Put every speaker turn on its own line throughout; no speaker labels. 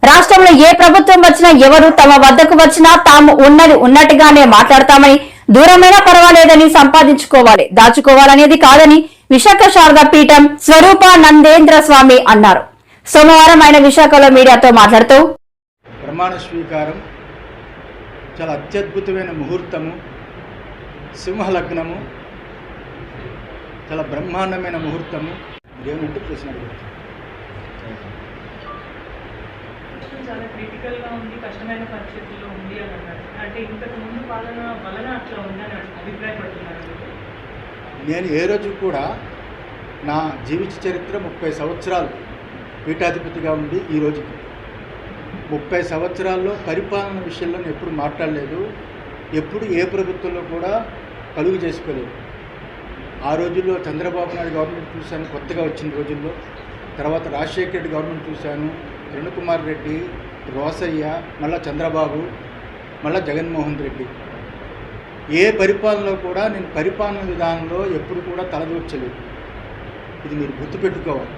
రాష్ట్రంలో ఏ ప్రభుత్వం వచ్చినా ఎవరు తమ వద్దకు వచ్చినా తాము ఉన్నది ఉన్నట్టుగానే మాట్లాడతామని, దూరమైనా పర్వాలేదని సంపాదించుకోవాలి, దాచుకోవాలనేది కాదని విశాఖ శారదా పీఠం స్వరూపానందేంద్ర స్వామి అన్నారు. సోమవారం ఆయన విశాఖలో మీడియాతో మాట్లాడుతూ,
ప్రమాణ స్వీకారం చాలా అత్యద్భుతమైన ముహూర్తము, సింహలగ్నము, చాలా బ్రహ్మాండమైన ముహూర్తము. ఏమంటే ప్రశ్న
చాలా క్రిటికల్గా ఉంది, కష్టమైన పరిస్థితుల్లో ఉంది అని అన్నారు. అంటే ఇంతకు ముందు పాలన వలన అట్లా ఉందని అభిప్రాయపడుతున్నారు.
నేను ఏ రోజు కూడా నా జీవిత చరిత్ర 30 సంవత్సరాలు పీఠాధిపతిగా ఉండి ఈ రోజుకి 30 సంవత్సరాల్లో పరిపాలన విషయంలో నేను ఎప్పుడు మాట్లాడలేదు. ఎప్పుడు ఏ ప్రభుత్వంలో కూడా కలుగు చేసుకోలేదు. ఆ రోజుల్లో చంద్రబాబు నాయుడు గవర్నమెంట్ చూశాను, కొత్తగా వచ్చిన రోజుల్లో. తర్వాత రాజశేఖర రెడ్డి గవర్నమెంట్ చూశాను, కిరణ్ కుమార్ రెడ్డి, రోసయ్య, మళ్ళా చంద్రబాబు, మళ్ళా జగన్మోహన్ రెడ్డి. ఏ పరిపాలనలో కూడా నేను పరిపాలన విధానంలో ఎప్పుడు కూడా తలదూర్చలేదు. ఇది మీరు గుర్తుపెట్టుకోవాలి.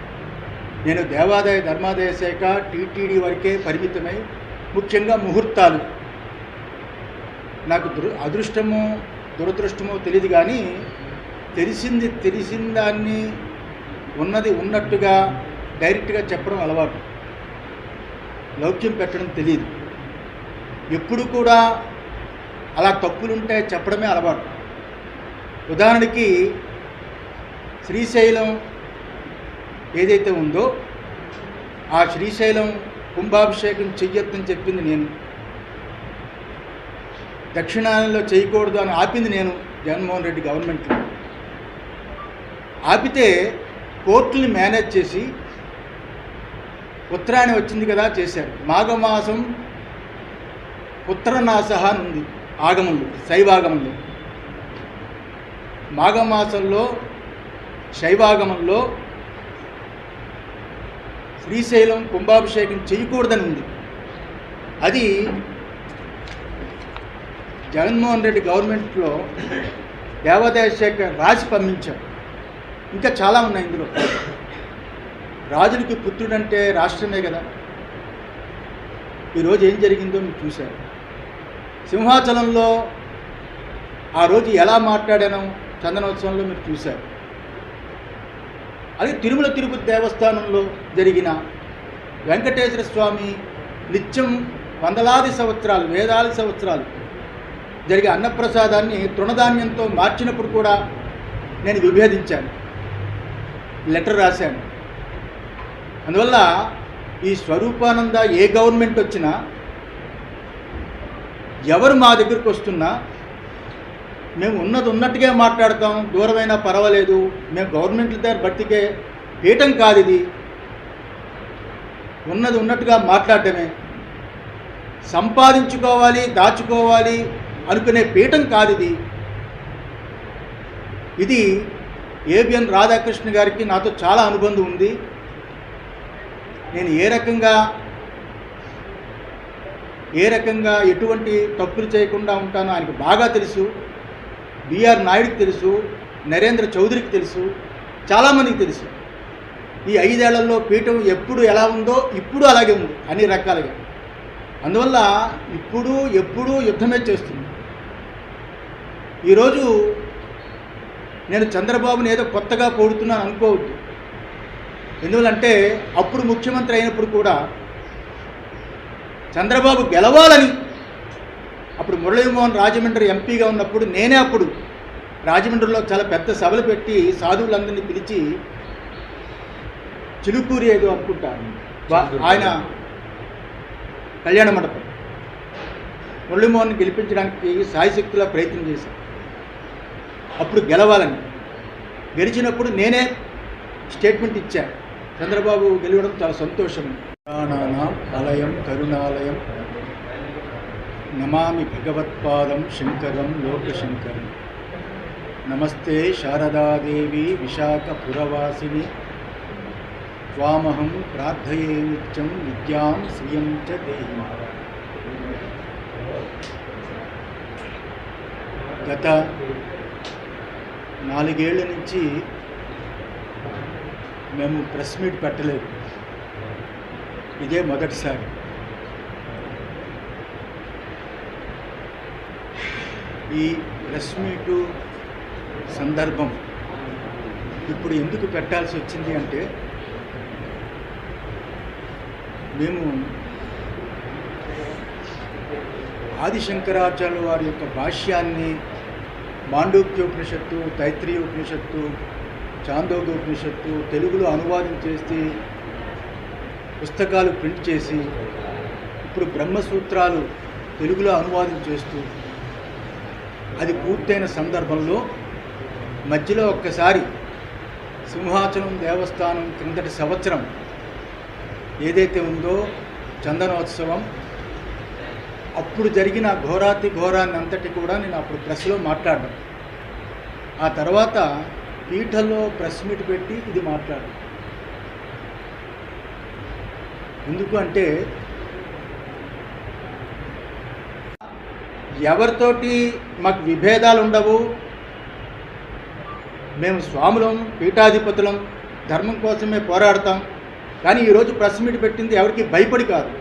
నేను దేవాదాయ ధర్మాదాయ శాఖ టీటీడీ వరకే పరిమితమై, ముఖ్యంగా ముహూర్తాలు నాకు అదృష్టమో దురదృష్టమో తెలియదు, కానీ తెలిసిన దాన్ని ఉన్నది ఉన్నట్టుగా డైరెక్ట్గా చెప్పడం అలవాటు, లౌక్యం పెట్టడం తెలియదు. ఎప్పుడు కూడా అలా తప్పులుంటే చెప్పడమే అలవాటు. ఉదాహరణకి శ్రీశైలం ఏదైతే ఉందో ఆ శ్రీశైలం కుంభాభిషేకం చెయ్యొద్దని చెప్పింది నేను, దక్షిణాయనంలో చేయకూడదు అని ఆపింది నేను. జగన్మోహన్ రెడ్డి గవర్నమెంట్లో ఆపితే కోర్టుని మేనేజ్ చేసి ఉత్తరాయణ వచ్చింది కదా చేశారు. మాఘమాసం పుత్రనాశహ అని ఉంది ఆగమంలో, శైవాగమంలో. మాఘమాసంలో శైవాగమంలో శ్రీశైలం కుంభాభిషేకం చేయకూడదని ఉంది. అది జగన్మోహన్ రెడ్డి గవర్నమెంట్లో దేవాదాయ శాఖ రాసి పంపించారు. ఇంకా చాలా ఉన్నాయి ఇందులో. రాజులకి పుత్రుడంటే రాష్ట్రమే కదా. ఈరోజు ఏం జరిగిందో మీరు చూశారు. సింహాచలంలో ఆ రోజు ఎలా మాట్లాడానో చందనోత్సవంలో మీరు చూశారు. అది తిరుమల తిరుపతి దేవస్థానంలో జరిగిన వెంకటేశ్వర స్వామి నిత్యం వందలాది సంవత్సరాలు, వేలాది సంవత్సరాలు జరిగే అన్నప్రసాదాన్ని తృణధాన్యంతో మార్చినప్పుడు కూడా నేను విభేదించాను, లెటర్ రాశాను. అందువల్ల ఈ స్వరూపానంద ఏ గవర్నమెంట్ వచ్చినా, ఎవరు మా దగ్గరికి వస్తున్నా మేము ఉన్నది ఉన్నట్టుగా మాట్లాడతాం, దూరమైనా పర్వాలేదు. మేము గవర్నమెంట్ల దగ్గర బతికే పీఠం కాదు ఇది. ఉన్నది ఉన్నట్టుగా మాట్లాడటమే. సంపాదించుకోవాలి, దాచుకోవాలి అనుకునే పీఠం కాదు ఇది. ఇది ఏబిఎన్ రాధాకృష్ణ గారికి నాతో చాలా అనుబంధం ఉంది. నేను ఏ రకంగా ఎటువంటి తప్పులు చేయకుండా ఉంటానో ఆయనకు బాగా తెలుసు. బిఆర్ నాయుడికి తెలుసు, నరేంద్ర చౌదరికి తెలుసు, చాలామందికి తెలుసు. ఈ 5 ఏళ్లలో పీఠం ఎప్పుడు ఎలా ఉందో ఇప్పుడు అలాగే ఉంది, అన్ని రకాలుగా. అందువల్ల ఎప్పుడూ యుద్ధమే చేస్తుంది. ఈరోజు నేను చంద్రబాబుని ఏదో కొత్తగా పొడుతున్నాను అనుకోవద్దు. ఎందువల్లంటే అప్పుడు ముఖ్యమంత్రి అయినప్పుడు కూడా చంద్రబాబు గెలవాలని, అప్పుడు మురళీమోహన్ రాజమండ్రి ఎంపీగా ఉన్నప్పుడు నేనే అప్పుడు రాజమండ్రిలో చాలా పెద్ద సభలు పెట్టి సాధువులందరినీ పిలిచి, చిలుకూరి ఏదో అనుకుంటాను ఆయన కళ్యాణ మండపం, మురళీమోహన్ గెలిపించడానికి సాయశక్తిలా ప్రయత్నం చేశాను. అప్పుడు గెలవాలని, గెలిచినప్పుడు నేనే స్టేట్మెంట్ ఇచ్చాను. చంద్రబాబు గెలవడం చాలా సంతోషం. పురాణానాం ఆలయం కరుణాలయం నమామి భగవత్పాదం శంకరం లోకశంకరం. నమస్తే శారదాదేవి విశాఖపురవాసిని త్వామహం ప్రార్థయే నిత్యం విద్యాం శ్రియం చ దేహి. గత 4 ఏళ్ల నుంచి మేము ప్రెస్ మీట్ పెట్టలేదు. ఇదే మొదటిసారి. ఈ ప్రెస్ మీటు సందర్భం ఇప్పుడు ఎందుకు పెట్టాల్సి వచ్చింది అంటే, మేము ఆదిశంకరాచార్యుల వారి యొక్క భాష్యాన్ని మాండూక్యోపనిషత్తు, తైత్రీయోపనిషత్తు, చాందోగ్యోపనిషత్తు తెలుగులో అనువాదం చేసి పుస్తకాలు ప్రింట్ చేసి ఇప్పుడు బ్రహ్మసూత్రాలు తెలుగులో అనువాదం చేస్తూ అది పూర్తయిన సందర్భంలో మధ్యలో ఒక్కసారి సింహాచలం దేవస్థానం క్రిందటి సంవత్సరం ఏదైతే ఉందో చందనోత్సవం, అప్పుడు జరిగిన ఘోరాతి ఘోరాన్ని అంతటి కూడా నేను అప్పుడు ప్రెస్లో మాట్లాడాను. ఆ తర్వాత పీఠంలో ప్రెస్ మీట్ పెట్టి ఇది మాట్లాడాను. ఎందుకు అంటే ఎవరితోటి మాకు విభేదాలు ఉండవు, మేము స్వాములం, పీఠాధిపతులం, ధర్మం కోసమే పోరాడతాం. కానీ ఈరోజు ప్రెస్ మీట్ పెట్టింది ఎవరికి భయపడి కాదు,